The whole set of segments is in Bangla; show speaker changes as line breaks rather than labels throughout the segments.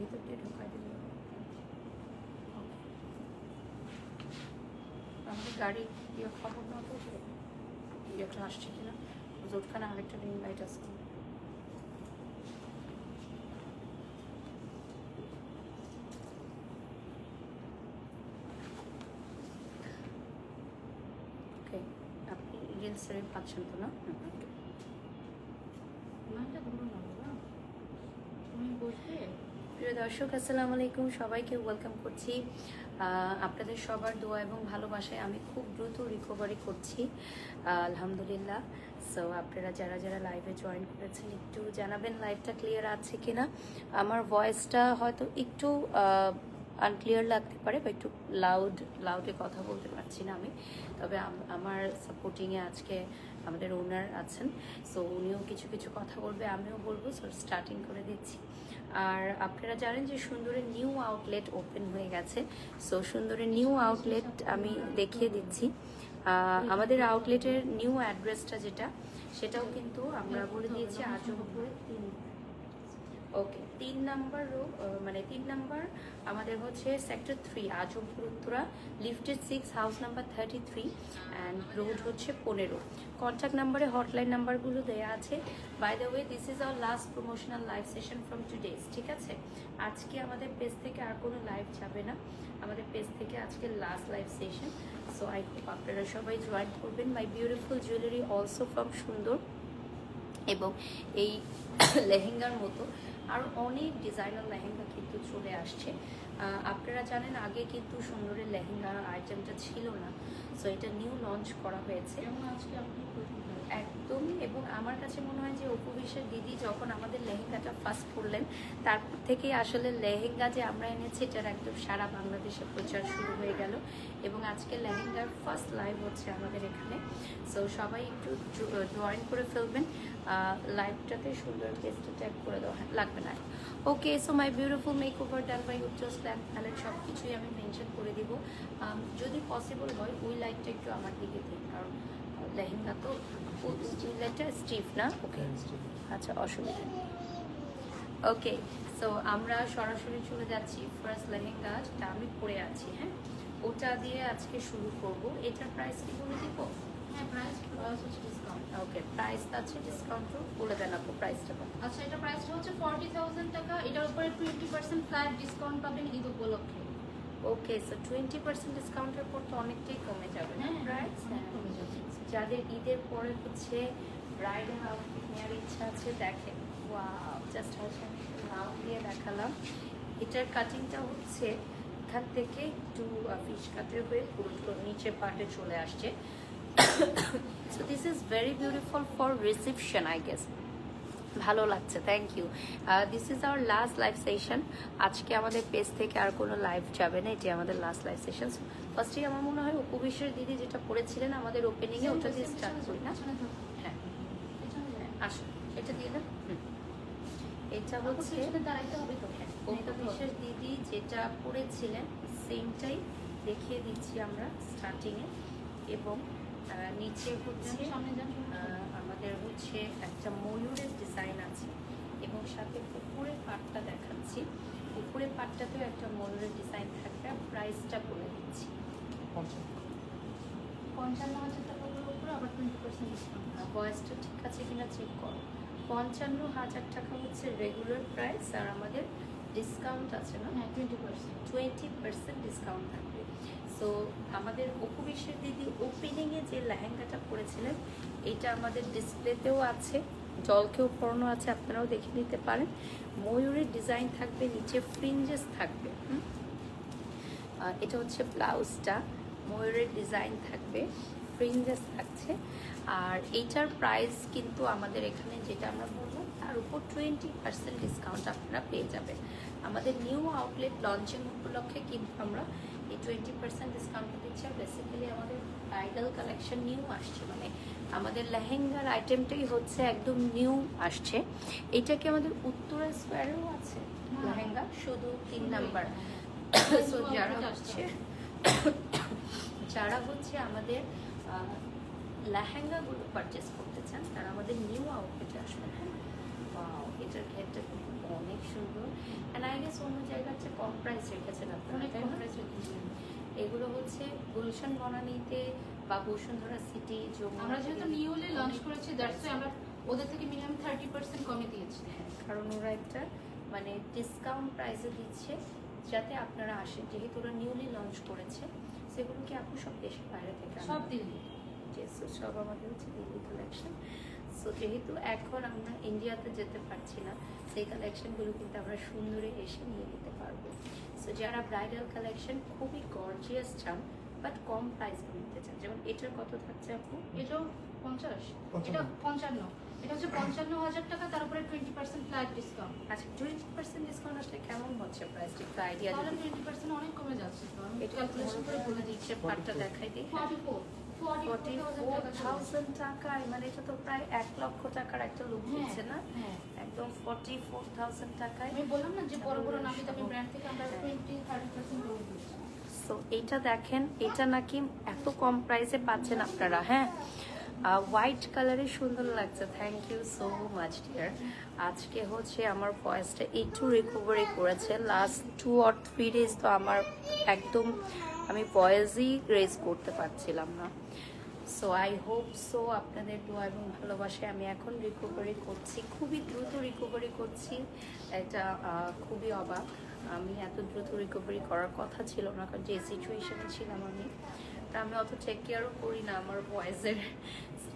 ভিতর দিয়ে ঢোকাই দিল। আমাদের গাড়ি দিয়ে খবর না তো ইয়েটা আসছে কিনা, ওখানে আরেকটা রিং লাইট আছে। ওকে, আপনি রিলস পাচ্ছেন তো না? প্রিয় দর্শক, আসসালামু আলাইকুম, সবাইকে ওয়েলকাম করছি। আপনাদের সবার দোয়া এবং ভালোবাসায় আমি খুব দ্রুত রিকভারি করছি, আলহামদুলিল্লাহ। সো আপনারা যারা যারা লাইভে জয়েন করেছেন একটু জানাবেন লাইভটা ক্লিয়ার আছে কিনা। আমার ভয়েসটা হয়তো একটু আনক্লিয়ার লাগতে পারে বা একটু লাউডে কথা বলতে পারছি না আমি, তবে আমার সাপোর্টিংয়ে আজকে আমাদের ওনার আছেন, সো উনিও কিছু কিছু কথা বলবে, আমিও বলবো। সো স্টার্টিং করে দিচ্ছি। আর আপনারা জানেন যে সুন্দরের নিউ আউটলেট ওপেন হয়ে গেছে। সো সুন্দরের নিউ আউটলেট আমি দেখিয়ে দিচ্ছি। আমাদের আউটলেটের নিউ অ্যাড্রেসটা যেটা, সেটাও কিন্তু আমরা বলে দিয়েছি আজমপুরে 3। ওকে, 3 নাম্বার মানে 3 নাম্বার আমাদের হচ্ছে sector 3 Azampur Uttara, lifted 6, house number 33 and road হচ্ছে 15। কন্ট্যাক্ট নাম্বারে হটলাইন নাম্বারগুলো দেওয়া আছে। By the way, this is our last promotional live session from today's, ঠিক আছে? আজকে আমাদের পেজ থেকে আর কোনো লাইভ যাবে না, আমাদের পেজ থেকে আজকে last live session. So I hope আপনারা সবাই জয়েন করবেন। My beautiful jewellery also from সুন্দর, এবং এই লেহেঙ্গার মতো আর অনেক ডিজাইনার লেহেঙ্গা কিন্তু চলে আসছে। আপনারা জানেন আগে কিন্তু সুন্দরের লেহেঙ্গা আইটেমটা ছিল না, সো এটা নিউ লঞ্চ করা হয়েছে আজকে আপনি একদমই। এবং আমার কাছে মনে হয় যে উপবিশের দিদি যখন আমাদের লেহেঙ্গাটা ফার্স্ট পরলেন, তারপর থেকেই আসলে লেহেঙ্গা যে আমরা এনেছি এটার একদম সারা বাংলাদেশে প্রচার শুরু হয়ে গেল, এবং আজকে লেহেঙ্গার ফার্স্ট লাইভ হচ্ছে আমাদের এখানে। সো সবাই একটু জয়েন করে ফেলবেন লাইভটাতে, সুন্দর পেজটা ট্যাগ করে দেওয়া লাগবে না। Okay, so my beautiful make over done by Ujjwal slam palette, সব কিছুই আমি মেনশন করে দিব। যদি পসিবল হয় ওই লাইটটা একটু আমার দিকে দিন, কারণ লেহেঙ্গা তো লেটা স্টিফ না। ওকে, আচ্ছা, অসুবিধা নেই। ওকে, সো আমরা সরাসরি চলে যাচ্ছি ফার্স্ট লেহেঙ্গা যেটা আমি পরে আছি। হ্যাঁ, ওটা দিয়ে আজকে শুরু করব। এটার প্রাইস কি বলে দিব?
হ্যাঁ, প্রাইস হচ্ছে ডিসকাউন্ট।
ওকে, প্রাইস আছে, ডিসকাউন্টও বলে দেন আপু প্রাইসটা।
আচ্ছা, এটা প্রাইসটা হচ্ছে 40,000 টাকা। এটার উপরে 20% ফ্ল্যাট ডিসকাউন্ট পাবেন ঈদ উপলক্ষে।
ওকে, সো 20% ডিসকাউন্টের পর তো অনেকটাই কমে যাবে না প্রাইস?
কমে যাবে।
যাদের ঈদের পরে হচ্ছে ব্রাইডাল আউটফিট নেওয়ার ইচ্ছা আছে, দেখেন, ওয়াও, জাস্ট হচ্ছে নাও দিয়ে দেখালাম। এটার কাটিংটা হচ্ছে এখান থেকে একটু ফিশ কাটের হয়ে পুরো নিচে পার্টে চলে আসছে। So this is very beautiful for reception, I guess. ভালো লাগছে, thank you. This is our last live session. আজকে আমাদের পেজ থেকে আর কোনো লাইভ যাবে না, এটি আমাদের লাস্ট লাইভ সেশন। ফার্স্টেই আমার মনে হয় উপবিশের দিদি যেটা পড়েছিলেন আমাদের ওপেনিংয়ে, ওটা দিয়ে স্টার্ট করি না? হ্যাঁ, আসুন, এটা দিয়ে দেন। এটা হচ্ছে উপবিশের দিদি যেটা পড়েছিলেন সেমটাই দেখিয়ে দিচ্ছি আমরা স্টার্টিংয়ে, এবং নিচে হচ্ছে আমাদের হচ্ছে একটা ময়ূরের ডিজাইন আছে, এবং সাথে উপরের পাটটা দেখাচ্ছি। উপরের পাটটাতেও একটা ময়ূরের ডিজাইন থাকবে। প্রাইসটা বলে দিচ্ছি
55,000 টাকার উপরে আবার 20% ডিসকাউন্ট।
ভয়েসটা ঠিক আছে কিনা চেক করো। 55,000 টাকা হচ্ছে রেগুলার প্রাইস, আর আমাদের ডিসকাউন্ট আছে না?
হ্যাঁ, 20%
ডিসকাউন্ট থাকবে। সো আমাদের উপবিশের দিদি ওপেনিংয়ে যে লেহেঙ্গাটা পরেছিলেন, এটা আমাদের ডিসপ্লেতেও আছে, জলকেও পরানো আছে, আপনারাও দেখে নিতে পারেন। ময়ূরের ডিজাইন থাকবে, নিচে ফ্রিঞ্জেস থাকবে। এটা হচ্ছে ব্লাউজটা, ময়ূরের ডিজাইন থাকবে, ফ্রিঞ্জেস থাকছে। আর এইটার প্রাইস কিন্তু আমাদের এখানে যেটা আমরা বললাম তার উপর 20% ডিসকাউন্ট আপনারা পেয়ে যাবেন। আমাদের নিউ আউটলেট লঞ্চিং উপলক্ষে কিন্তু আমরা এই 20% ডিসকাউন্ট দিচ্ছি। বেসিক্যালি আমাদের ব্রাইডাল কালেকশন নিউ আসছে, মানে আমাদের লেহেঙ্গার আইটেমটাই হচ্ছে একদম নিউ আসছে। এটা কি আমাদের উত্তরা স্কোয়ারেও আছে লেহেঙ্গা? শুধু 3 নাম্বার। সো যারা হচ্ছে আমাদের লেহেঙ্গাগুলো পারচেস করতে চান তারা আমাদের নিউ আউটলেটে আসবেন। হ্যাঁ, ওয়াও, এটার ঘেরটা কিন্তু অনেক সুন্দর। অ্যান্ড আই গেস অন্য জায়গার চেয়ে কম প্রাইস রেখেছেন আপনারা,
অনেক
তাই
কম
না?
প্রাইস রেখেছি।
এগুলো হচ্ছে গুলশান বনানীতে বা বসুন্ধরা সিটি,
আমরা যেহেতু নিউলি লঞ্চ করেছি দ্যাটস আমরা ওদের থেকে মিনিমাম 30% কমে দিয়েছি।
হ্যাঁ, কারণ ওরা একটা মানে ডিসকাউন্ট প্রাইসে দিচ্ছে যাতে আপনারা আসেন, যেহেতু ওরা নিউলি লঞ্চ করেছে। সেগুলো কি আপু সব দেশের বাইরে থেকে আনা?
সব দিল্লি।
সো সব আমাদের হচ্ছে দিল্লি কালেকশন। সো যেহেতু এখন আমরা ইন্ডিয়াতে যেতে পারছি না, সেই কালেকশনগুলো কিন্তু আমরা সুন্দরে এসে নিয়ে নিতে পারবো। সো যারা ব্রাইডাল কালেকশন খুবই গর্জিয়াস চান বাট কম প্রাইসে নিতে চান, যেমন এটার কত থাকছে আপু?
এটাও 50, এটা 55, এটা হচ্ছে 55,000 টাকা, তার উপরে 20% ফ্ল্যাট ডিসকাউন্ট।
আচ্ছা, 20% ডিসকাউন্ট আসলে কেমন হচ্ছে প্রাইস, একটু আইডিয়া
তাহলে
দিন।
20% অনেক কমে যাচ্ছে তো। আমি
এটা
ক্যালকুলেশন করে বলে দিচ্ছি।
দিচ্ছে, পাটটা দেখাই দিই।
44,000
টাকায়, মানে এটা তো প্রায় 1 লক্ষ টাকার একটা লুক দিচ্ছে না?
হ্যাঁ,
একদম 44,000 টাকায়।
আমি বললাম না যে বড় বড় নামি দামি ব্র্যান্ড থেকে আমরা
হ্যাঁ।
20-30% কমে দিচ্ছি।
সো এটা দেখেন, এটা নাকি এত কম প্রাইসে পাচ্ছেন আপনারা। হ্যাঁ, হোয়াইট কালারে সুন্দর লাগছে। Thank you so much dear. আজকে হচ্ছে আমার ভয়েসটা একটু রিকভারি করেছে। লাস্ট 2 or 3 ডেজ তো আমার একদম আমি ভয়েসই রেজ করতে পারছিলাম না। সো আই হোপ সো আপনাদের দোয়া এবং ভালোবাসায় আমি এখন রিকভারি করছি, খুবই দ্রুত রিকভারি করছি। এটা খুবই অবাক, আমি এত দ্রুত রিকভারি করার কথা ছিল না, কারণ যে সিচুয়েশনে ছিলাম আমি অত টেক কেয়ারও করি না আমার ভয়েসের।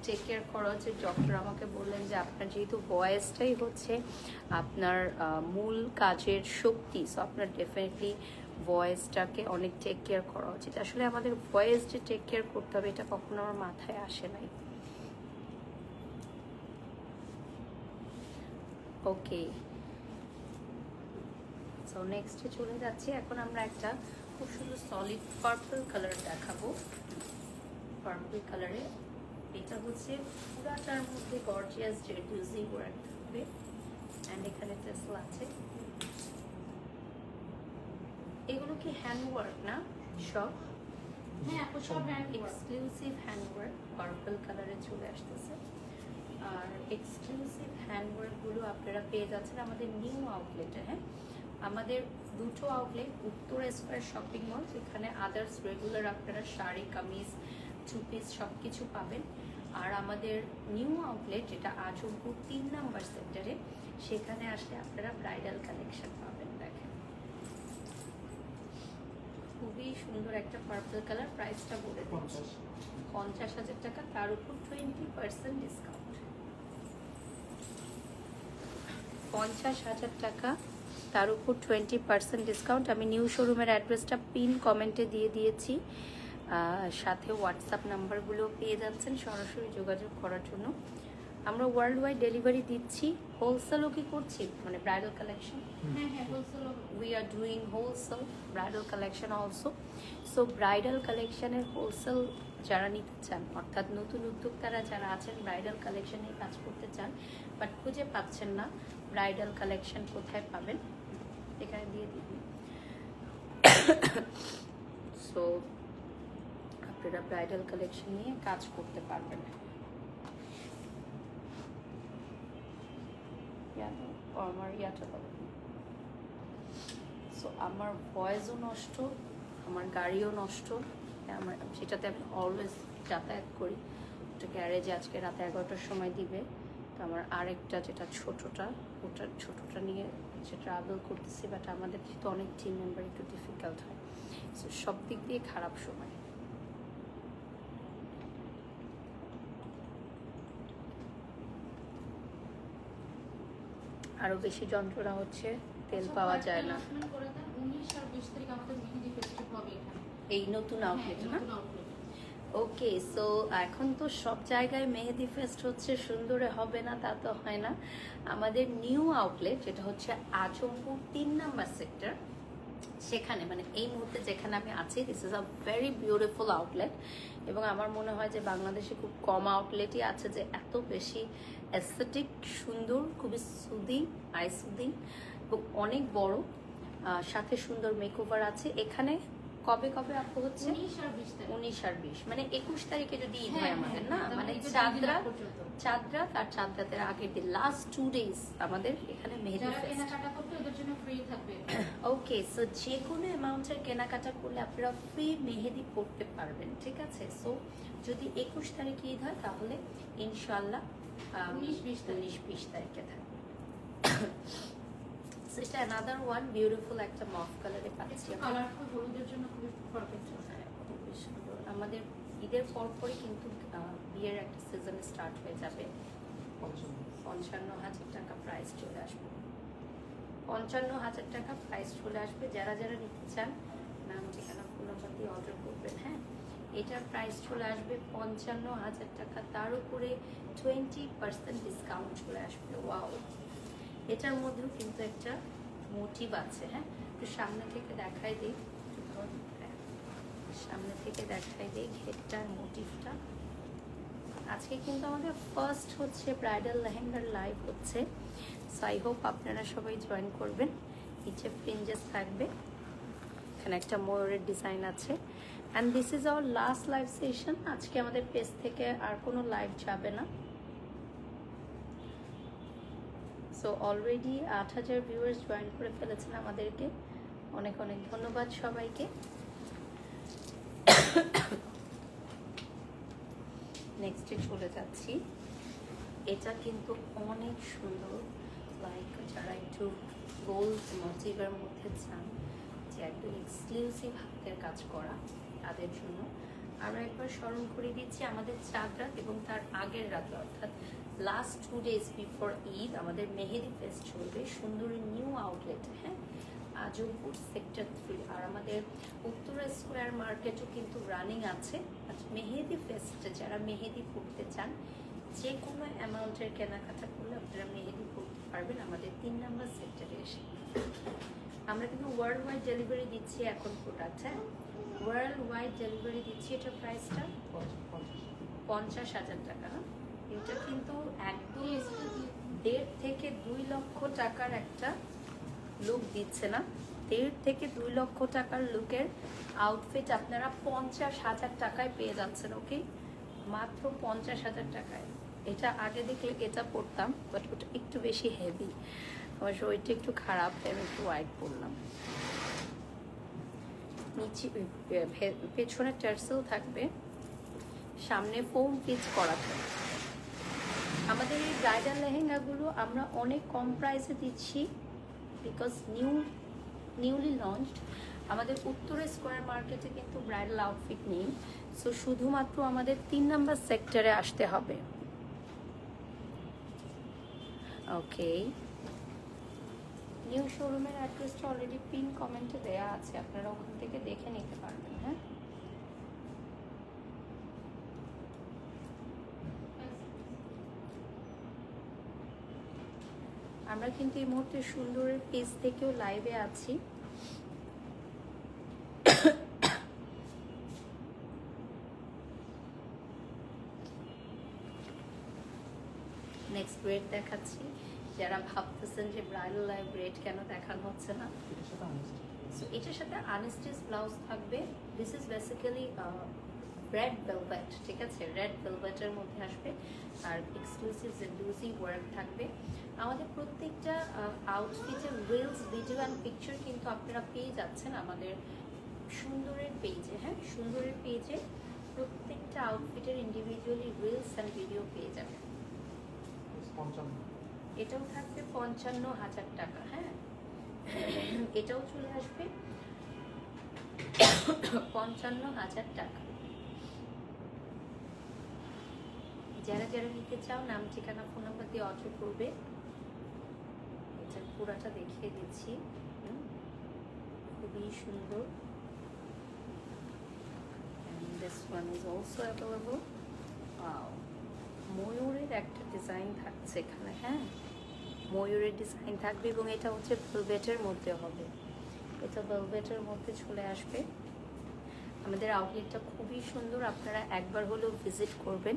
টেক কেয়ার করা হচ্ছে, ডক্টর আমাকে বললেন যে আপনার যেহেতু ভয়েসটাই হচ্ছে আপনার মূল কাজের শক্তি, সো আপনার ডেফিনেটলি ভয়েসটাকে অনেক টেক কেয়ার করা উচিত। আসলে আমাদের ভয়েস যে টেক কেয়ার করতে হবে এটা কখনো আমার মাথায় আসে নাই। ওকে, সো নেক্সটে চলে যাচ্ছি। এখন আমরা একটা খুব সুন্দর সলিড পার্পল কালার দেখাবো। পার্পল কালারে এটা হচ্ছে পুরাটার মধ্যে গর্জিয়াস জেরদুজি ওয়ার্ক থাকবে, অ্যান্ড এখানে টেসেল আছে। এগুলো কি হ্যান্ড ওয়ার্ক না সব?
হ্যাঁ, আপু সব ব্র্যান্ড
এক্সক্লুসিভ হ্যান্ডওয়ার্ক পার্পল কালারে চলে আসতেছে। আর এক্সক্লুসিভ হ্যান্ডওয়ার্কগুলো আপনারা পেয়ে যাচ্ছেন আমাদের নিউ আউটলেটে। হ্যাঁ, আমাদের দুটো আউটলেট, উত্তর স্কয়ার শপিং মল, যেখানে আদার্স রেগুলার আপনারা শাড়ি, কামিজ, টু পিস সব কিছু পাবেন। আর আমাদের নিউ আউটলেট যেটা আজমপুর 3 নাম্বার সেক্টরে, সেখানে আসলে আপনারা ব্রাইডাল কালেকশন পাবেন। দেখেন খুবই সুন্দর একটা পার্পল কালার। প্রাইসটা বলে দিচ্ছি 50,000 টাকা, তার উপর 20% ডিসকাউন্ট। 50,000 টাকা, তার উপর 20% ডিসকাউন্ট। আমি নিউ শোরুমের অ্যাড্রেসটা পিন কমেন্টে দিয়ে দিয়েছি, সাথে হোয়াটসঅ্যাপ নাম্বারগুলো পেয়ে যাচ্ছেন সরাসরি যোগাযোগ করার জন্য। আমরা ওয়ার্ল্ড ওয়াইড ডেলিভারি দিচ্ছি, হোলসেলও কি করছি, মানে ব্রাইডাল কালেকশন।
হ্যাঁ হ্যাঁ, wholesale.
We are doing wholesale bridal collection also. So bridal collection এর wholesale যারা নিতে চান, অর্থাৎ নতুন উদ্যোক্তারা যারা আছেন ব্রাইডাল কালেকশনে কাজ করতে চান বাট খুঁজে পাচ্ছেন না ব্রাইডাল কালেকশন কোথায় পাবেন, এখানে দিয়ে দিন। সো আপনারা ব্রাইডাল কালেকশন নিয়ে কাজ করতে পারবেন। আমার ইয়াটা পাবেন। সো আমার ভয়েসও নষ্ট, আমার গাড়িও নষ্ট, আমার সেটাতে আমি অলওয়েজ যাতায়াত করি। ওটা গ্যারেজে আজকে রাতে 11টার সময় দিবে, তো আমার আরেকটা যেটা ছোটোটা নিয়ে হচ্ছে ট্রাভেল করতেছি। বাট আমাদের যেহেতু অনেক টিম মেম্বার, একটু ডিফিকাল্ট হয়। সো সব দিক দিয়ে খারাপ সময়। আরও বেশি যন্ত্রণা হচ্ছে, তেল পাওয়া যায় না।
19 আর 20 তারিখ আমাদের মেহেদি ফেস্টিভ হবে এখানে,
এই নতুন আউটলেটে না?
নতুন আউটলেট।
ওকে, সো এখন তো সব জায়গায় মেহেদি ফেস্ট হচ্ছে, সুন্দরে হবে না তা তো হয় না। আমাদের নিউ আউটলেট যেটা হচ্ছে আজমপুর 3 নাম্বার সেক্টর, সেখানে মানে এই মুহূর্তে যেখানে আমি আছি, this is a very beautiful outlet. এবং আমার মনে হয় যে বাংলাদেশে খুব কম আউটলেটই আছে যে এত বেশি অ্যাস্থেটিক, সুন্দর, খুবই সুদিং, আই সুদিং এবং অনেক বড়, সাথে সুন্দর মেকওভার আছে। এখানে কবে কবে আপু হচ্ছে?
19 আর 20 তারিখ।
19 আর 20, মানে 21 তারিখে যদি ঈদ হয়
হ্যাঁ,
আমাদের
হ্যাঁ,
না,
তার
মানে
ঈদের
চাঁদ
দুই দিন
রাত,
পর্যন্ত।
চাঁদ রাত আর চাঁদ রাতের আগের দিন, লাস্ট 2 days আমাদের এখানে মেহেদি
যারা
ফেস্ট।
কেনাকাটা করবে ওদের জন্য ফ্রি থাকবে।
ওকে, সো যে কোনো অ্যামাউন্টের কেনাকাটা করলে আপনারা ফ্রি মেহেদি পড়তে পারবেন, ঠিক আছে? সো যদি 21 তারিখে ঈদ হয় তাহলে ইনশাল্লাহ 19-20 তারিখে থাকবে। সো এটা অ্যানাদার ওয়ান বিউটিফুল একটা মফ কালারে পাচ্ছি আমরা।
কালারফুল হলুদের জন্য খুবই পারফেক্ট।
খুবই সুন্দর। আমাদের ঈদের পরপরই কিন্তু বিয়ের একটা সিজন স্টার্ট হয়ে যাবে। 55,000 টাকা প্রাইস চলে আসবে, 55,000 টাকা প্রাইস চলে আসবে। যারা যারা নিতে চান নাম ঠিকানা ফোন নাম্বার দিয়ে অর্ডার করবেন। হ্যাঁ, এটার প্রাইস চলে আসবে 55,000 টাকা, তার উপরে 20% ডিসকাউন্ট চলে আসবে। ওয়াও, এটার মধ্যেও কিন্তু একটা মোটিভ আছে। হ্যাঁ, একটু সামনে থেকে দেখাই দিই, সামনে থেকে দেখাই দিই ঘেরটার মোটিভটা। আজকে কিন্তু আমাদের ফার্স্ট হচ্ছে ব্রাইডাল লেহেঙ্গার লাইভ হচ্ছে, সো আই হোপ আপনারা সবাই জয়েন করবেন। নিচে ফ্রিঞ্জেস থাকবে, এখানে একটা ময়ূরের ডিজাইন আছে। And this is our last live session. আজকে আমাদের পেজ থেকে আর কোনো লাইভ যাবে না। সো অলরেডি 8,000 ভিউয়ার্স জয়েন করে ফেলেছেন আমাদেরকে, অনেক অনেক ধন্যবাদ সবাইকে। নেক্সটে চলে যাচ্ছি। এটা কিন্তু অনেক সুন্দর, লাইক যারা একটু গোল্ড মোটিভের মধ্যে চান, যে একদম এক্সক্লুসিভ হাতের কাজ করা, তাদের জন্য আমরা একবার স্মরণ করে দিচ্ছি আমাদের চাঁদ রাত এবং তার আগের রাতে, অর্থাৎ লাস্ট 2 days বিফোর ঈদ আমাদের মেহেদি ফেস্ট চলবে সুন্দরী নিউ আউটলেট। হ্যাঁ, আজমপুর সেক্টর 3, আর আমাদের উত্তরা স্কোয়ার মার্কেটও কিন্তু রানিং আছে। মেহেদি ফেস্টে যারা মেহেদি পড়তে চান, যে কোনো অ্যামাউন্টের কেনাকাটা করলে আপনারা মেহেদি পড়তে পারবেন আমাদের 3 নম্বর সেক্টরে এসে। আমরা কিন্তু ওয়ার্ল্ড ওয়াইড ডেলিভারি দিচ্ছি এখন প্রোডাক্ট। হ্যাঁ, ওয়ার্ল্ড ওয়াইড ডেলিভারি দিচ্ছি। এটার প্রাইসটা 50,000 টাকা। এটা কিন্তু একদম 1.5 থেকে 2 লক্ষ টাকার একটা লুক দিচ্ছে না। 1.5 থেকে 2 লক্ষ টাকার লুকের আউটফিট আপনারা 50,000 টাকায় পেয়ে যাচ্ছেন। ওকে, মাত্র 50,000 টাকায়। এটা আগে দেখলে এটা পড়তাম, বাট ওটা একটু বেশি হেভি, অবশ্য ওইটা একটু খারাপ, আমি একটু হোয়াইট পরলাম। নিচে পেছনে টার্সেল থাকবে, সামনে ফোম পিচ করা থাকবে। আমাদের এই ব্রাইডাল লেহেঙ্গাগুলো আমরা অনেক কম প্রাইসে দিচ্ছি, বিকজ নিউলি লঞ্চড। আমাদের উত্তর স্কোয়ার মার্কেটে কিন্তু ব্রাইডাল আউটফিট নেই, সো শুধুমাত্র আমাদের 3 নম্বর সেক্টরে আসতে হবে। ওকে, নিউ শোরুমের অ্যাড্রেসটা অলরেডি পিন কমেন্টে দেওয়া আছে, আপনারা ওখান থেকে দেখে নিতে পারবেন। হ্যাঁ, আমরা কিন্তু এই মুহূর্তে সুন্দরের পেজ থেকেও লাইভে আছি। নেক্সট রেট দেখাচ্ছি। যারা ভাবতেছেন যে ব্রাইডাল লাইভ রেট কেন দেখানো হচ্ছে না, সো এটার সাথে আনস্টিচ ব্লাউজ থাকবে। This is basically red velvet, ঠিক আছে? রেড ভেলভেটের মধ্যে আসবে, আর এক্সক্লুসিভ জেডুসি ওয়ার্ক থাকবে। আমাদের প্রত্যেকটা আউটফিটের রিলস, ভিডিও অ্যান্ড পিকচার কিন্তু আপনারা পেয়ে যাচ্ছেন আমাদের সুন্দরের পেজে। হ্যাঁ, সুন্দরের পেজে প্রত্যেকটা আউটফিটের ইন্ডিভিজুয়ালি রিলস অ্যান্ড ভিডিও পেয়ে যাবেন। এটাও থাকবে 55,000 টাকা। হ্যাঁ, এটাও চলে আসবে 55,000 টাকা। যারা যারা নিতে চাও নাম ঠিকানা ফোন নাম্বার দিয়ে অর্ডার করবে। এটা পুরাটা দেখিয়ে দিচ্ছি, খুবই সুন্দর। And this one is also available. Wow, ময়ূরের একটা ডিজাইন থাকছে এখানে। হ্যাঁ, ময়ূরের ডিজাইন থাকবে এবং এটা হচ্ছে ভেলভেটের মধ্যে হবে। এটা ভেলভেটের মধ্যে চলে আসবে। আমাদের আউটলেটটা খুবই সুন্দর, আপনারা একবার হলেও ভিজিট করবেন।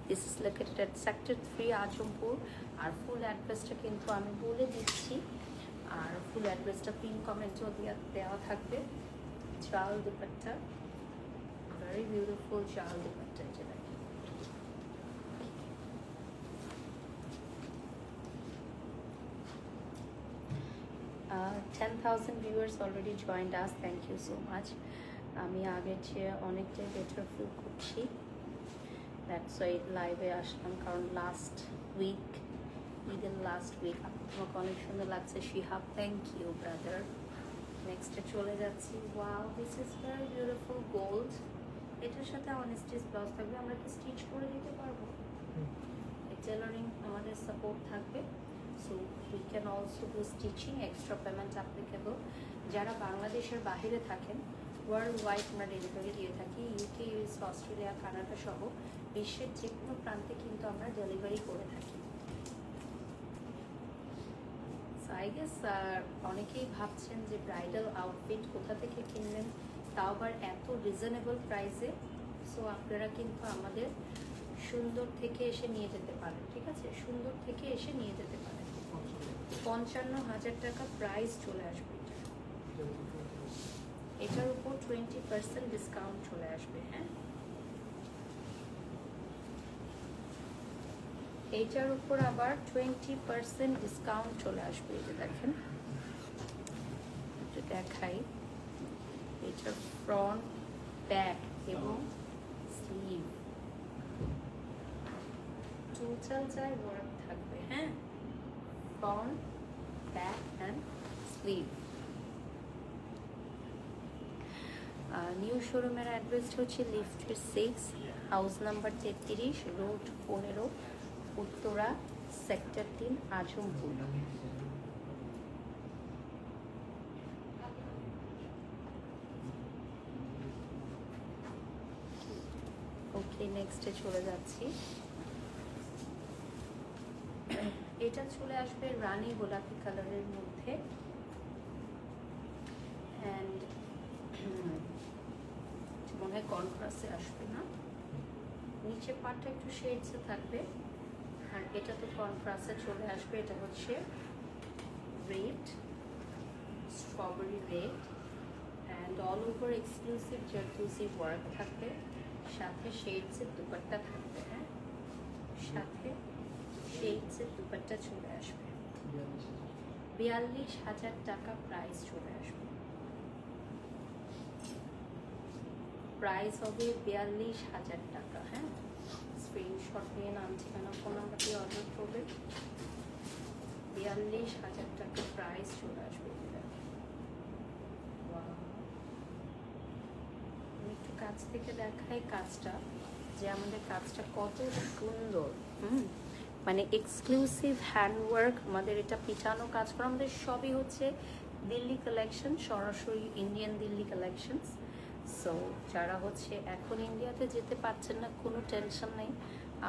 This is located at sector 3 Azampur. আর ফুল অ্যাড্রেসটা কিন্তু আমি বলে দিচ্ছি, আর ফুল অ্যাড্রেসটা পিন কমেন্টও দেওয়া থাকবে। চাল দুপাট্টা, ভেরি বিউটিফুল চাল দুপাট্টা। এটা দেখেন, 10,000 viewers already joined us. Thank you so much. আমি আগের চেয়ে অনেকটাই বেটার ফিল করছি, দ্যাটস ওয়াই লাইভে আসলাম, কারণ লাস্ট উইক, ঈদের লাস্ট উইক তোমাকে অনেক সুন্দর লাগছে শিহাব, থ্যাংক ইউ ব্রাদার। নেক্সটে চলে যাচ্ছি। Wow, this is very beautiful gold. এটার সাথে অনস্টিচ ব্লাউজ থাকবে, আমরা কি স্টিচ করে দিতে পারবো? টেলারিং আমাদের সাপোর্ট থাকবে, so we can also do stitching, extra payment applicable. যারা বাংলাদেশের বাইরে থাকেন, ওয়ার্ল্ড ওয়াইড আমরা ডেলিভারি দিয়ে থাকি, ইউকে, ইউএস, অস্ট্রেলিয়া, কানাডা সহ বিশ্বের যে কোনো প্রান্তে কিন্তু আমরা ডেলিভারি করে থাকি। সো আই গেস অনেকেই ভাবছেন যে ব্রাইডাল আউটফিট কোথা থেকে কিনবেন, তাও আবার এত রিজনেবল প্রাইসে। সো আপনারা কিন্তু আমাদের সুন্দর থেকে এসে নিয়ে যেতে পারেন, ঠিক আছে? সুন্দর থেকে এসে নিয়ে যেতে পারেন। 55,000 টাকা প্রাইস চলে আসবে। এটার উপর 20% ডিসকাউন্ট চলে আসবে। হ্যাঁ, এইটার উপর আবার 20% ডিসকাউন্ট চলে আসবে। এই যে দেখেন, একটু দেখাই, এটার ফ্রন্ট, ব্যাক এবং স্লিভ টোটাল যাই ওয়ার্ক থাকবে। হ্যাঁ, front, back and sleeve. New শোরুমের অ্যাড্রেস হচ্ছে লিফটের 6, house number 33, road 15, Uttara, sector 3, Azampur. Okay, নেক্সটে চলে যাচ্ছি। এটা চলে আসবে রানী গোলাপি কালারের মধ্যে, অ্যান্ড মনে হয় কন্ট্রাস্টে আসবে না, নিচের পার্টটা একটু শেডসে থাকবে, আর এটা তো কন্ট্রাস্টে চলে আসবে। এটা হচ্ছে red, strawberry red, and all over exclusive zardozi work থাকবে, সাথে শেডসের দুপাট্টা থাকবে। হ্যাঁ, সাথে শেডসের দুপাট্টা চলে আসবে। 42,000 টাকা প্রাইস চলে আসবে। প্রাইস হবে 42,000 টাকা। হ্যাঁ, স্ক্রিনশট নিয়ে নাম, ঠিকানা, ফোন নাম্বার দিয়ে অর্ডার করবে। 42,000 টাকা প্রাইস চলে আসবে। আমি একটু কাছ থেকে দেখাই কাজটা, যে আমাদের কাজটা কত সুন্দর। মানে এক্সক্লুসিভ হ্যান্ডওয়ার্ক, আমাদের এটা পিটানো কাজ করা, আমাদের সবই হচ্ছে দিল্লি কালেকশন, সরাসরি ইন্ডিয়ান দিল্লি কালেকশনস। সো যারা হচ্ছে এখন ইন্ডিয়াতে যেতে পারছেন না, কোনো টেনশন নেই,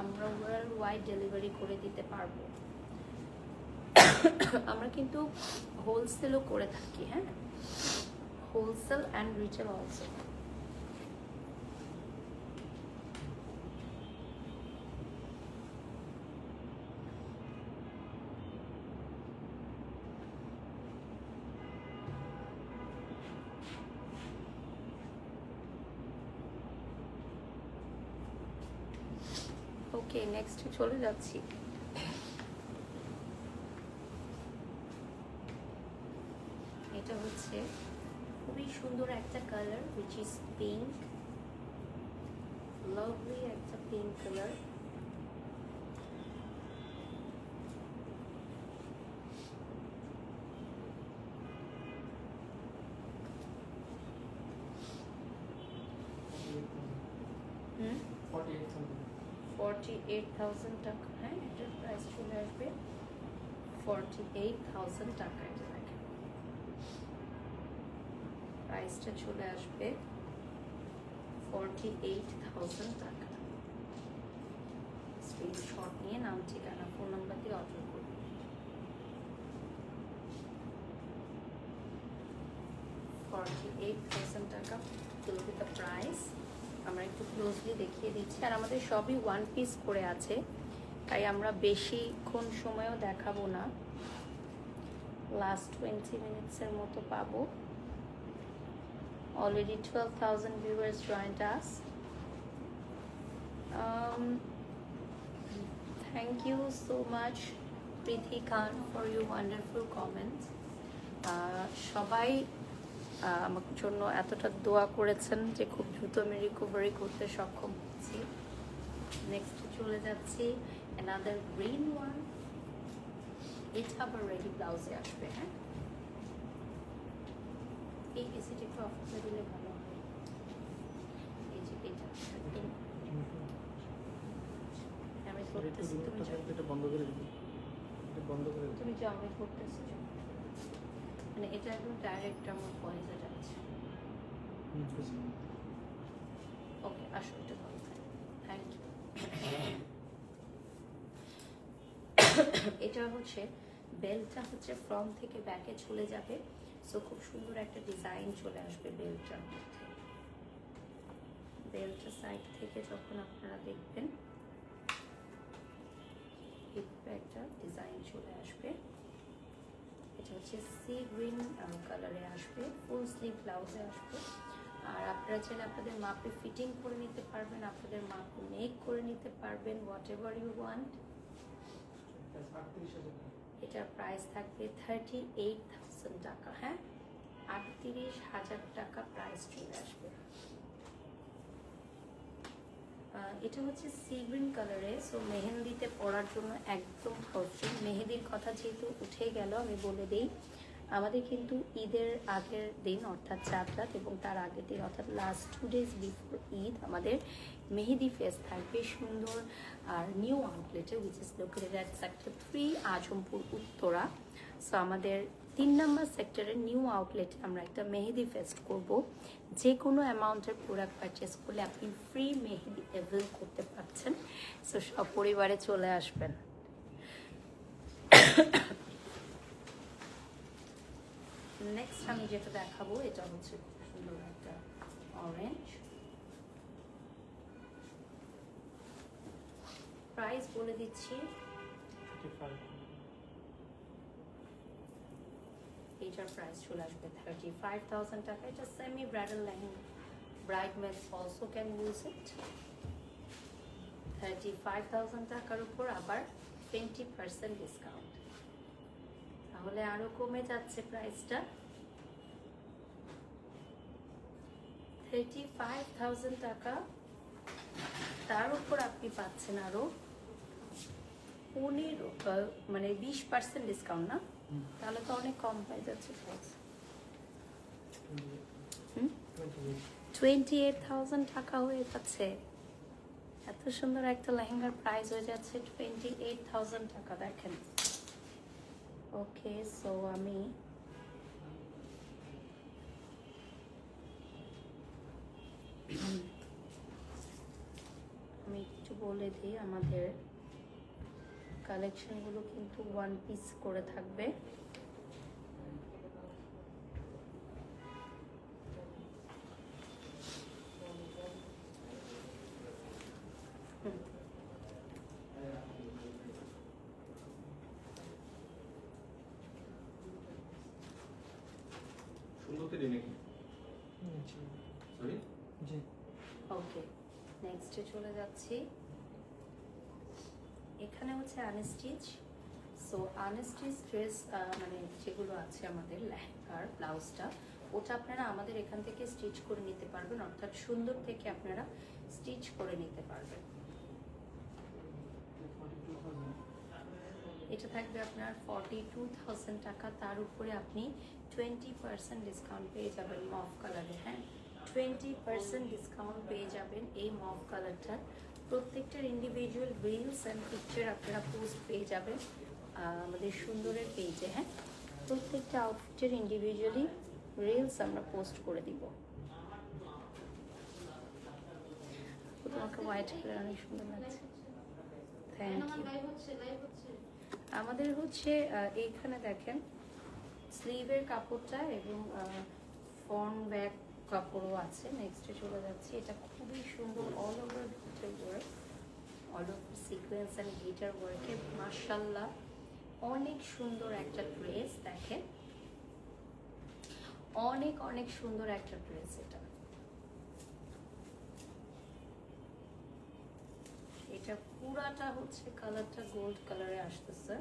আমরা ওয়ার্ল্ড ওয়াইড ডেলিভারি করে দিতে পারবো। আমরা কিন্তু হোলসেলও করে থাকি। হ্যাঁ, wholesale and retail also. Okay, next চলে যাচ্ছি। এটা হচ্ছে খুবই সুন্দর একটা colour, which is pink, lovely একটা পিঙ্ক কালার। হুম, 48,000 টাকা। হ্যাঁ, এটার প্রাইস চলে আসবে 48,000 টাকা। এটা দেখেন, প্রাইসটা চলে আসবে 48,000 টাকা। স্ক্রিনশট নিয়ে নাম, ঠিকানা, ফোন নাম্বার দিয়ে অর্ডার করুন। 48,000 টাকা will be the price। আমরা একটু ক্লোজলি দেখিয়ে দিচ্ছি, আর আমাদের সবই ওয়ান পিস করে আছে, তাই আমরা বেশিক্ষণ সময়ও দেখাবো না, লাস্ট 20 মিনিটসের মতো পাবো। already 12,000 viewers joined us. Thank you so much Prithi Khan for your wonderful comments. সবাই আমার জন্য এতটা দোয়া করেছেন যে খুব দ্রুত আমি রিকভারি করতে সক্ষম হচ্ছি। নেক্সট চলে যাচ্ছি another green one. এটা আবার রেডি ব্লাউজে আসবে। হ্যাঁ, এই এসিটা একটু অফ করে দিলে ভালো হয়। এই যে এটা আমি করতেছি, তুমি যাও,
এটা বন্ধ করে দিবি, এটা বন্ধ করে দিবি।
তুমি যাও, আমি করতেছি। মানে এটা একদম ডাইরেক্ট আমার ভয়েসে যাচ্ছে। ওকে, আসো এটা ভালো থাকে। Thank you. এটা হচ্ছে বেল্টটা হচ্ছে ফ্রন্ট থেকে ব্যাকে চলে যাবে, সো খুব সুন্দর একটা ডিজাইন চলে আসবে বেল্টটার মধ্যে। বেল্টটা সাইড থেকে যখন আপনারা দেখবেন এভাবে একটা ডিজাইন চলে আসবে। এটা হচ্ছে সি গ্রিন কালারে আসবে, ফুল স্লিভ ব্লাউজে আসবে। আর আপনারা চাইলে আপনাদের মাপে ফিটিং করে নিতে পারবেন, আপনাদের মাপ মেক করে নিতে পারবেন, হোয়াট এভার ইউ ওয়ান্ট। এটার প্রাইস থাকবে 38,000 টাকা। হ্যাঁ, 38,000 টাকা প্রাইস চলে আসবে। এটা হচ্ছে সি গ্রিন কালারে, সো মেহেন্দিতে পরার জন্য একদম পারফেক্ট। মেহেদির কথা যেহেতু উঠে গেল, আমি বলে দিই আমাদের কিন্তু ঈদের আগের দিন অর্থাৎ 4 রাত এবং তার আগের দিন অর্থাৎ লাস্ট 2 days বিফোর ঈদ আমাদের মেহেদি ফেস থাকবে সুন্দর আর নিউ আউটলেটে, which is located at sector 3 Azampur Uttara. So আমাদের 3 নম্বর সেক্টরের নিউ আউটলেটে আমরা একটা মেহেদি ফেস্ট করব। যে কোনো অ্যামাউন্টের প্রোডাক্ট পারচেস করলে আপনি ফ্রি মেহেদি অ্যাভেল করতে পারছেন। সো সপরিবারে চলে আসবেন। নেক্সট আমি যেটা দেখাবো এটা হচ্ছে খুব সুন্দর একটা অরেঞ্জ। প্রাইস বলে দিচ্ছি, এটার প্রাইস চলে আসবে 35,000 টাকা। এটা semi bridal lehenga, bridesmaids also can use it। 35,000 টাকার উপর আবার 20% ডিসকাউন্ট, তাহলে আরো কমে যাচ্ছে প্রাইসটা। 35,000 টাকা, তার উপর আপনি পাচ্ছেন আরো 20% ডিসকাউন্ট। না, তাহলে তো অনেক কম হয়ে যাচ্ছে প্রাইস। 28,000 টাকা হয়ে যাচ্ছে। এত সুন্দর একটা লেহেঙ্গার প্রাইস হয়ে যাচ্ছে 28,000 টাকা। দেখেন, ওকে, সো আমি একটু বলে দিই আমাদের কালেকশনগুলো কিন্তু 1 পিস করে থাকবে। ওকে, নেক্সটে চলে যাচ্ছি। এখানে হচ্ছে আনস্টিচ। সো আনস্টিচ ড্রেস মানে যেগুলো আছে আমাদের লেহেঙ্গার ব্লাউজটা, ওটা আপনারা আমাদের এখান থেকে স্টিচ করে নিতে পারবেন, অর্থাৎ সুন্দর থেকে আপনারা স্টিচ করে নিতে পারবেন। এটা থাকবে আপনার 42,000 টাকা, তার উপরে আপনি 20% ডিসকাউন্ট পেয়ে যাবেন মফ কালারে। হ্যাঁ, 20% ডিসকাউন্ট পেয়ে যাবেন এই মফ কালারটার। প্রত্যেকটার ইন্ডিভিজুয়াল রিলস অ্যান্ড পিকচার আপনারা পোস্ট পেয়ে যাবেন আমাদের সুন্দরের পেজে। হ্যাঁ, প্রত্যেকটা আউটফিটের ইন্ডিভিজুয়ালি রিলস আমরা পোস্ট করে দিব। তোমাকে হোয়াইট কালার অনেক সুন্দর লাগছে, থ্যাংক ইউ। আমাদের হচ্ছে এইখানে দেখেন স্লিভের কাপড়টা এবং ফ্রন্ট ব্যাক কাপড়ও আছে। নেক্সটে চলে যাচ্ছে, এটা খুবই সুন্দর all over guitar work, all over sequence and guitar ওয়ার্কে মাশাআল্লাহ অনেক সুন্দর একটা ড্রেস। দেখেন অনেক অনেক সুন্দর একটা ড্রেস এটা। এটা পুরাটা হচ্ছে কালারটা গোল্ড কালারে আসতেছে।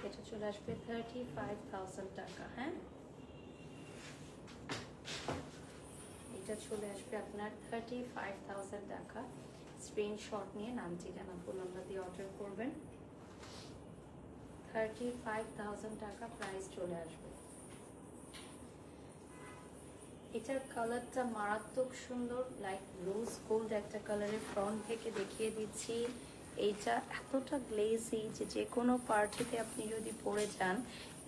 এটা চলে আসবে 35,000 টাকা। হ্যাঁ, এটা চলে আসবে আপনার 35,000 টাকা। স্ক্রিনশট নিয়ে নাম ঠিকানা ফোন নাম্বার দিয়ে অর্ডার করবেন। 35,000 টাকা প্রাইস চলে আসবে। এটার কালারটা মারাত্মক সুন্দর, লাইক রোজ গোল্ড একটা কালারের। ফ্রন্ট থেকে দেখিয়ে দিচ্ছি, এইটা এতটা গ্লেজি যে যে কোনো পার্টিতে আপনি যদি পরে যান,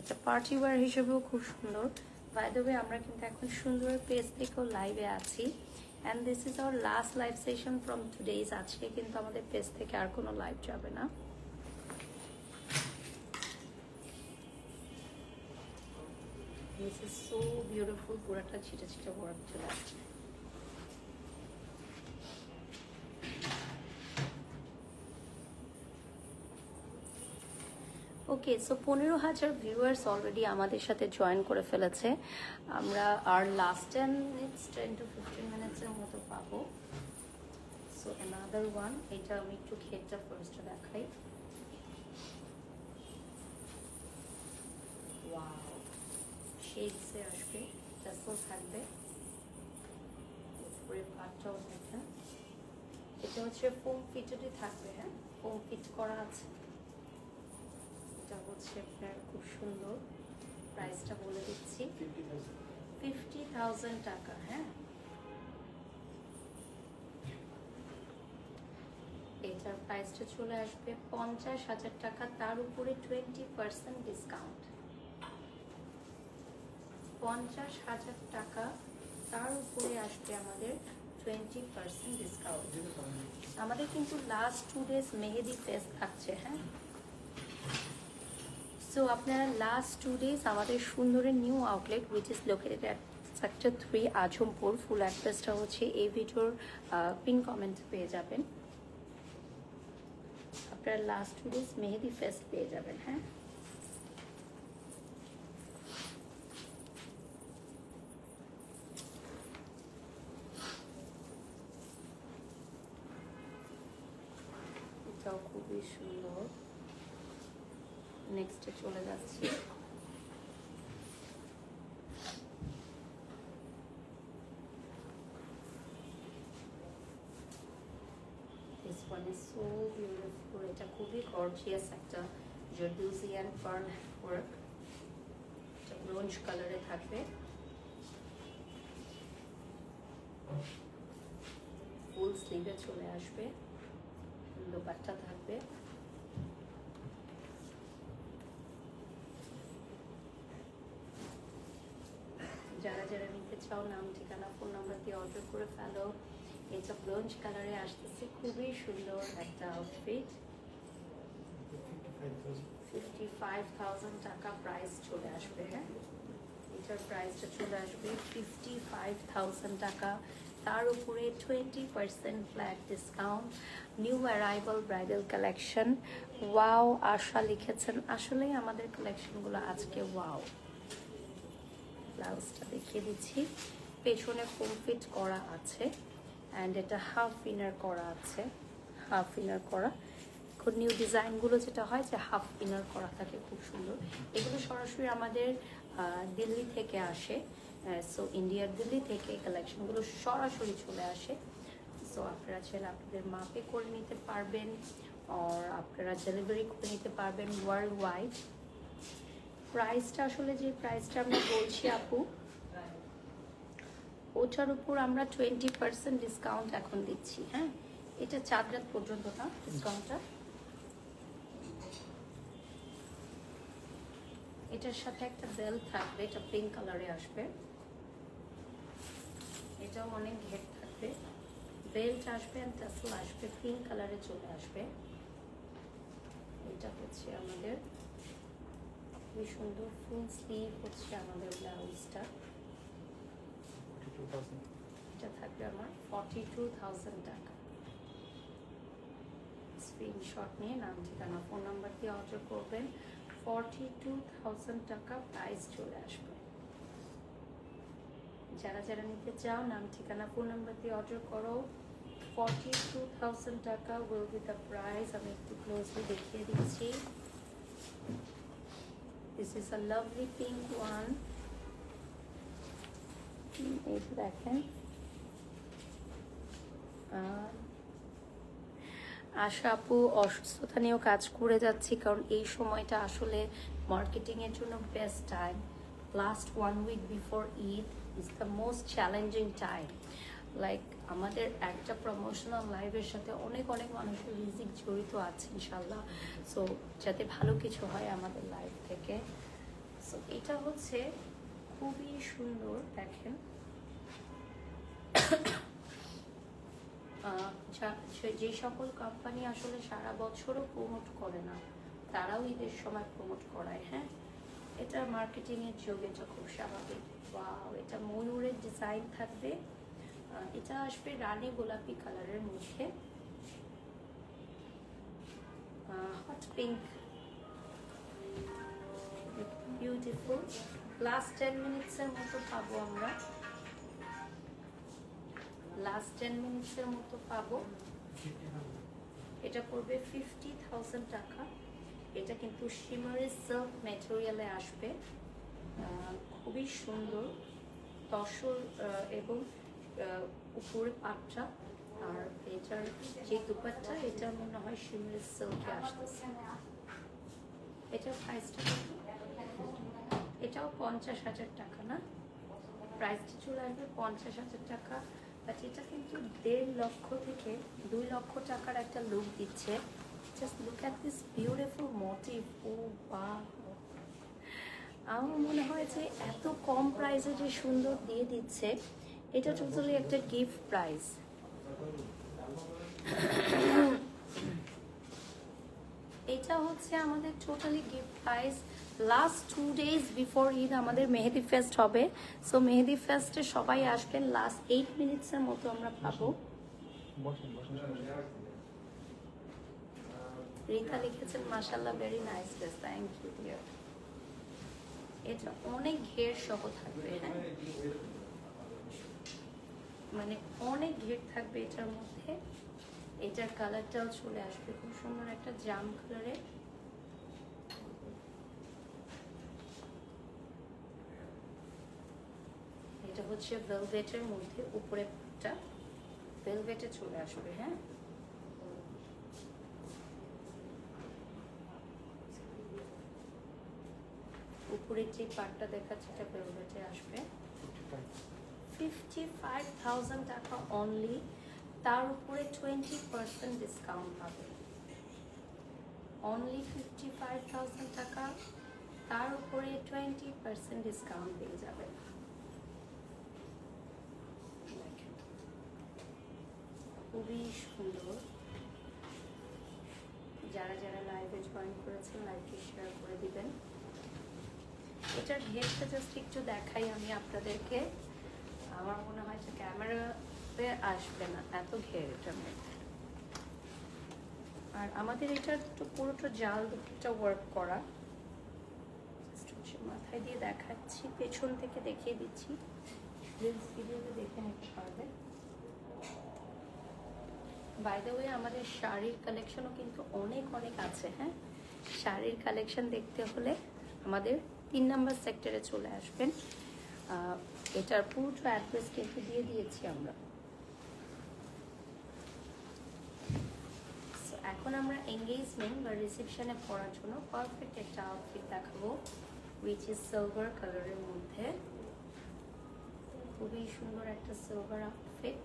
এটা পার্টি ওয়্যার হিসেবেও খুব সুন্দর। বাই দ্য ওয়ে, আমরা কিন্তু এখন সুন্দর পেজ থেকেও লাইভে আছি, and this is our last live session from today's. আজকে কিন্তু আমাদের পেজ থেকে আর কোনো লাইভ যাবে না। দিস ইজ সো বিউটিফুল, পুরাটা ছিটা ছিটা ওয়ার্ক চলে আসছে। ওকে, সো 15,000 ভিউয়ার্স অলরেডি আমাদের সাথে জয়েন করে ফেলেছে। আমরা আর লাস্ট 10 to 15 মিনিটসের মতো পাবো। সো অ্যানাদার ওয়ান, এটা আমি একটু ঘেরটা ফার্স্ট দেখাই। ওয়াও, শেডসে আসবে, টাসেল থাকবে, উপরে পাটটাও দেখেন। এটা হচ্ছে ফোম ফিটেডই থাকবে। হ্যাঁ, ফোম ফিট করা আছে। এটা হচ্ছে আপনার খুব সুন্দর। প্রাইসটা বলে দিচ্ছি, 50,000 টাকা। হ্যাঁ, এটার প্রাইসটা চলে আসবে 50,000 টাকা, তার উপরে 20% ডিসকাউন্ট। 50,000 টাকা, তার উপরে আসবে আমাদের 20% ডিসকাউন্ট। আমাদের কিন্তু লাস্ট 2 ডেজ মেহেদি ফেস্ট থাকছে। হ্যাঁ, সো আপনারা লাস্ট 2 ডেজ আমাদের সুন্দরের new outlet which is located at sector 3 Azampur. Full অ্যাড্রেসটা হচ্ছে এই ভিডিওর পিন কমেন্ট পেয়ে যাবেন। আপনারা লাস্ট 2 ডেজ মেহেদি ফেস্ট পেয়ে যাবেন। হ্যাঁ, এটাও খুবই সুন্দর। নেক্সটে চলে যাচ্ছি। This one is so beautiful. এটা খুবই গর্জিয়াস একটা জর্দুজি অ্যান্ড পার্ল ওয়ার্ক। এটা ব্রোঞ্জ কালারে থাকবে, ফুল স্লিভে চলে আসবে, দোপাট্টা থাকবে। যারা যারা নিতে চাও নাম ঠিকানা ফোন নাম্বার দিয়ে অর্ডার করে ফেলো। এটা ব্রোঞ্জ কালারে আসতেছে, খুবই সুন্দর একটা আউটফিট। 55,000 টাকা প্রাইস চলে আসবে। হ্যাঁ, এটার প্রাইসটা চলে আসবে 55,000 টাকা, তার উপরে 20% flat discount. New arrival bridal collection. Wow, Asha লিখেছেন, আসলেই আমাদের কালেকশনগুলো আজকে ওয়াও। ব্লাউজটা দেখিয়ে দিচ্ছি, পেছনে ফুল ফিট করা আছে, অ্যান্ড এটা হাফ ইনার করা আছে, হাফ ইনার করা। এখন নিউ ডিজাইনগুলো যেটা হয় যে হাফ ইনার করা থাকে, খুব সুন্দর। এগুলো সরাসরি আমাদের দিল্লি থেকে আসে। সো ইন্ডিয়ার দিল্লি থেকে কালেকশনগুলো সরাসরি চলে আসে। সো আপনারা চাইলে আপনাদের মাপে করে নিতে পারবেন, আর আপনারা ডেলিভারি করে নিতে পারবেন ওয়ার্ল্ড ওয়াইড। প্রাইসটা আসলে যে প্রাইসটা আমরা বলছি আপু, ওটার উপর আমরা 20% ডিসকাউন্ট এখন দিচ্ছি। হ্যাঁ, এটা 4 রাত পর্যন্ত না ডিসকাউন্টটা। এটার সাথে একটা বেল্ট থাকবে, এটা পিঙ্ক কালারে আসবে। এটাও অনেক ঘের থাকবে, বেল্ট আসবে, টাসেল আসবে, পিঙ্ক কালারে চলে আসবে। এটা হচ্ছে আমাদের খুবই সুন্দর ফুল স্লিভ হচ্ছে আমাদের ব্লাউজটা। এটা থাকবে আমার 42,000 টাকা। স্ক্রিনশট নিয়ে নাম ঠিকানা ফোন নাম্বার দিয়ে অর্ডার করবেন। 42,000 টাকা প্রাইস চলে আসবে। যারা যারা নিতে চাও নাম ঠিকানা ফোন নাম্বার দিয়ে অর্ডার করো। 42,000 টাকা উইল বি দ্য প্রাইস। আমি একটু ক্লোজলি দেখিয়ে দিচ্ছি। This is a lovely pink one. এই যে দেখেন, আশা আপু অসুস্থতা নিয়েও কাজ করে যাচ্ছি, কারণ এই সময়টা আসলে মার্কেটিংয়ের জন্য best time. Last 1 week before Eid is the most challenging time. Like আমাদের একটা প্রমোশনাল লাইভের সাথে অনেক অনেক মানুষের রিজিক জড়িত আছে ইনশাল্লাহ। সো যাতে ভালো কিছু হয় আমাদের লাইভ থেকে। সো এটা হচ্ছে খুবই সুন্দর, দেখেন। যে সকল কোম্পানি আসলে সারা বছরও প্রমোট করে না, তারাও ঈদের সময় প্রমোট করায়। হ্যাঁ, এটা মার্কেটিংয়ের যোগ, এটা খুব স্বাভাবিক। ওয়াও, এটা ময়ূরের ডিজাইন থাকবে। এটা আসবে রানী গোলাপি কালারের মধ্যে, হট পিঙ্ক, বিউটিফুল। লাস্ট 10 মিনিটসের মতো পাবো আমরা, লাস্ট 10 মিনিটসের মতো পাবো। এটা পড়বে 50,000 টাকা। এটা কিন্তু শিমারি সিল্ক ম্যাটেরিয়ালে আসবে, খুবই সুন্দর তসর এবং উপরে পাটটা। আর এটার যে দুপাট্টা, এটা মনে হয় শিমারি সিল্কে আসতেছে। এটার প্রাইসটা এটাও 50,000 টাকা না, প্রাইসটা চলে আসবে 50,000 টাকা। বাট এটা কিন্তু 1.5 লক্ষ থেকে 2 লক্ষ টাকার একটা লুক দিচ্ছে। Just look at this beautiful motif. ও বাহ, আমার মনে হয় যে এত কম প্রাইসে যে সুন্দর দিয়ে দিচ্ছে, এটা টোটালি একটা গিফট প্রাইস। এটা হচ্ছে আমাদের totally gift price. Last 2 days before Eid আমাদের মেহেদি ফেস্ট হবে। সো মেহেদি ফেস্টে সবাই আসবেন। লাস্ট 8 মিনিটসের মতো আমরা পাবো। রিতা লিখেছেন মাশাআল্লাহ, very nice dress, thank you dear. এটা অনেক ঘের সহ থাকবে। হ্যাঁ, মানে অনেক ঘের থাকবে এটার মধ্যে। এটার কালারটাও চলে আসবে খুব সুন্দর একটা জাম কালারের। এটা হচ্ছে ভেলভেটের মধ্যে, উপরে একটা ভেলভেটে চলে আসবে। হ্যাঁ, উপরের যে পার্টটা দেখাচ্ছে এটা ভেলভেটে আসবে। 55,000 টাকা অনলি। তার উপরে 20% ডিসকাউন্ট পাবে। অনলি 55,000 টাকা, তার উপরে 20% ডিসকাউন্ট পেয়ে যাবে। খুবই সুন্দর। যারা যারা লাইভে জয়েন করেছেন লাইভটি শেয়ার করে দিবেন। এটার ঘেরটা জাস্ট একটু দেখাই আমি আপনাদেরকে। আমার মনে হয় যে ক্যামেরাতে আসবে না, এত ঘের এটার মধ্যে। আর আমাদের এটার তো পুরোটা জাল দুটা ওয়ার্ক করা। মাথায় দিয়ে দেখাচ্ছি, পেছন থেকে দেখিয়ে দিচ্ছি, রিলস ভিডিওতে দেখে নিতে পারবে। বাই দ্য ওয়ে, আমাদের শাড়ির কালেকশনও কিন্তু অনেক অনেক আছে। হ্যাঁ, শাড়ির কালেকশন দেখতে হলে আমাদের 3 নম্বর সেক্টরে চলে আসবেন। এটার পুরো অ্যাড্রেস কিন্তু দিয়ে দিয়েছি আমরা। এখন আমরা এঙ্গেজমেন্ট বা রিসেপশনে পরার জন্য পারফেক্ট একটা আউটফিট দেখাবো, উইচ ইজ সিলভার কালারের মধ্যে। খুবই সুন্দর একটা সিলভার আউটফিট।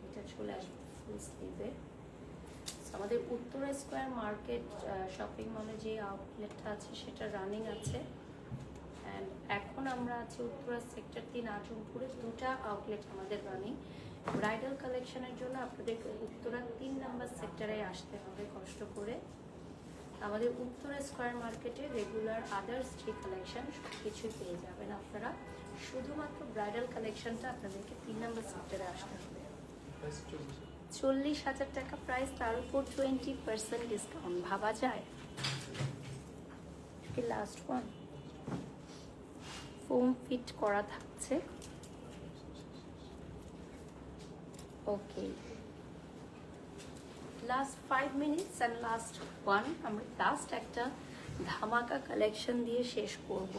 এটা চলে আসবে ফুল স্লিভে। আমাদের উত্তরা স্কোয়ার মার্কেট শপিং মলে যে আউটলেটটা আছে সেটা রানিং আছে। অ্যান্ড এখন আমরা আছি উত্তরা সেক্টর 3 আজমপুরে, 2টা আউটলেট আমাদের রানিং। ব্রাইডাল কালেকশনের জন্য আপনাদেরকে উত্তরা 3 নম্বর সেক্টরে আসতে হবে কষ্ট করে। আমাদের উত্তরা স্কোয়ার মার্কেটে রেগুলার আদার্স যে কালেকশন সব কিছুই পেয়ে যাবেন আপনারা। শুধুমাত্র ব্রাইডাল কালেকশনটা আপনাদেরকে 3 নম্বর সেক্টরে আসতে হবে।
প্রাইস
40,000 টাকা প্রাইস, তার উপর 20% ডিসকাউন্ট, ভাবা যায়? লাস্ট ওয়ান, ফোম ফিট করা থাকছে। Okay, last 5 minutes and last one, আমরা লাস্ট একটা ধামাকা কালেকশন দিয়ে শেষ করব।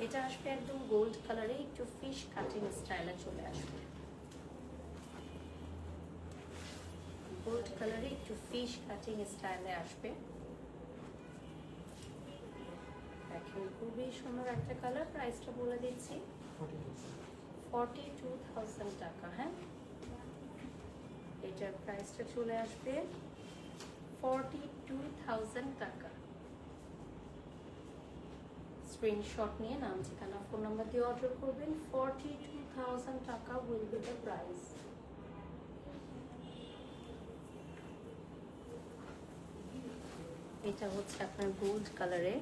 এটা আসবে একদম গোল্ড কালারে, একটু ফিশ কাটিং স্টাইলে চলে আসবে। গোল্ড কালারে একটু ফিশ কাটিং স্টাইলে আসবে। দেখেন খুবই সুন্দর একটা কালার। প্রাইসটা বলে দিচ্ছি 42,000 টাকা। হ্যাঁ, এটার প্রাইসটা চলে আসবে 42,000 টাকা। স্ক্রিনশট নিয়ে নাম, ঠিকানা, ফোন নাম্বার দিয়ে অর্ডার করবেন। 42,000 টাকা উইল বি দ্য প্রাইস। এটা হচ্ছে আপনার গোল্ড কালারে।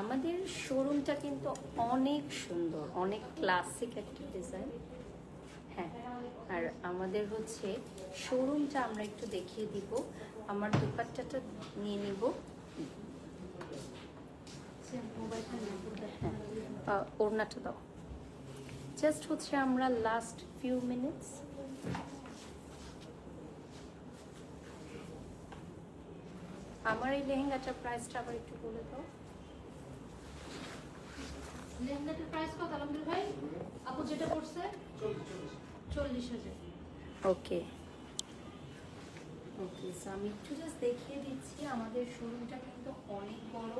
আমাদের শোরুমটা কিন্তু অনেক সুন্দর, অনেক ক্লাসিক একটা ডিজাইন। হ্যাঁ, আর আমাদের হচ্ছে শোরুমটা আমরা একটু দেখিয়ে দিব। আমার দুপাট্টাটা নিয়ে নিব। হ্যাঁ, ওড়নাটা দাও। জাস্ট হচ্ছে আমরা লাস্ট ফিউ মিনিটস। আমার এই লেহেঙ্গাটার প্রাইসটা আবার একটু বলে দাও।
লেহেঙ্গাটার প্রাইস কত আলমগীর ভাই? আপু যেটা পড়ছে 40,000।
ওকে ওকে, সো আমি একটু জাস্ট দেখিয়ে দিচ্ছি। আমাদের শোরুমটা কিন্তু অনেক বড়।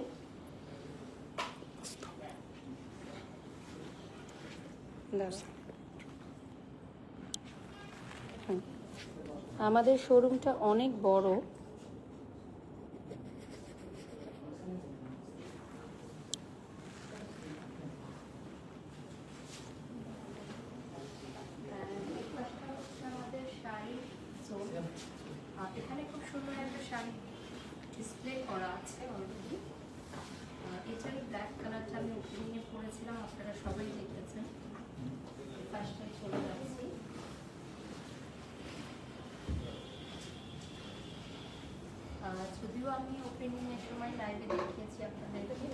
আমাদের শোরুমটা অনেক বড়। আমাদের শাড়ির জোন, এখানে খুব সুন্দর একটা শাড়ি ডিসপ্লে করা আছে অলরেডি। এটার ব্ল্যাক কালারটা আমি ওপেনিংয়ে পরেছিলাম, আপনারা সবাই দেখেছেন। ফার্স্টটাই চলে যাচ্ছি। যদিও আমি ওপেনিংয়ের সময় লাইভে দেখিয়েছি আপনাদেরকে।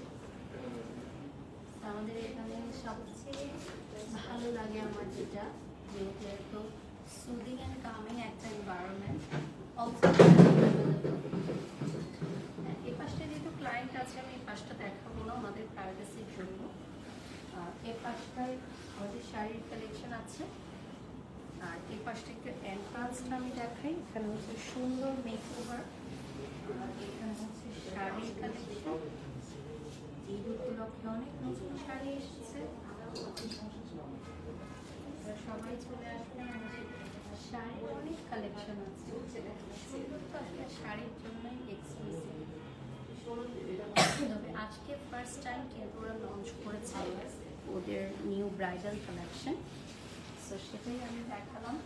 আমাদের এখানে সবচেয়ে ভালো লাগে আমার যেটা, যেহেতু এত সুদিং অ্যান্ড কামিং একটা এনভায়রনমেন্ট। এই পাশটা যেহেতু ক্লায়েন্ট আছে, আমি এই পাশটা দেখাবো না আমাদের প্রাইভেসির জন্য। এই পাশটায় আমাদের শাড়ির কালেকশন আছে। আর এই পাশটা একটু এন্ট্রান্সটা আমি দেখাই। এখানে হচ্ছে সুন্দর মেকওভার, এখানে হচ্ছে শাড়ির কালেকশন। ঈদ উপলক্ষে অনেক নতুন শাড়ি এসেছে, সবাই চলে আসবে। আমাদের শাড়ির অনেক কালেকশন আছে, সুন্দর তো আসলে শাড়ির জন্যই এক্সক্লুসিভ। তবে আজকে ফার্স্ট টাইম কিন্তু ওরা লঞ্চ করেছে ওদের নিউ ব্রাইডাল কালেকশন, সো সেটাই আমি দেখালাম।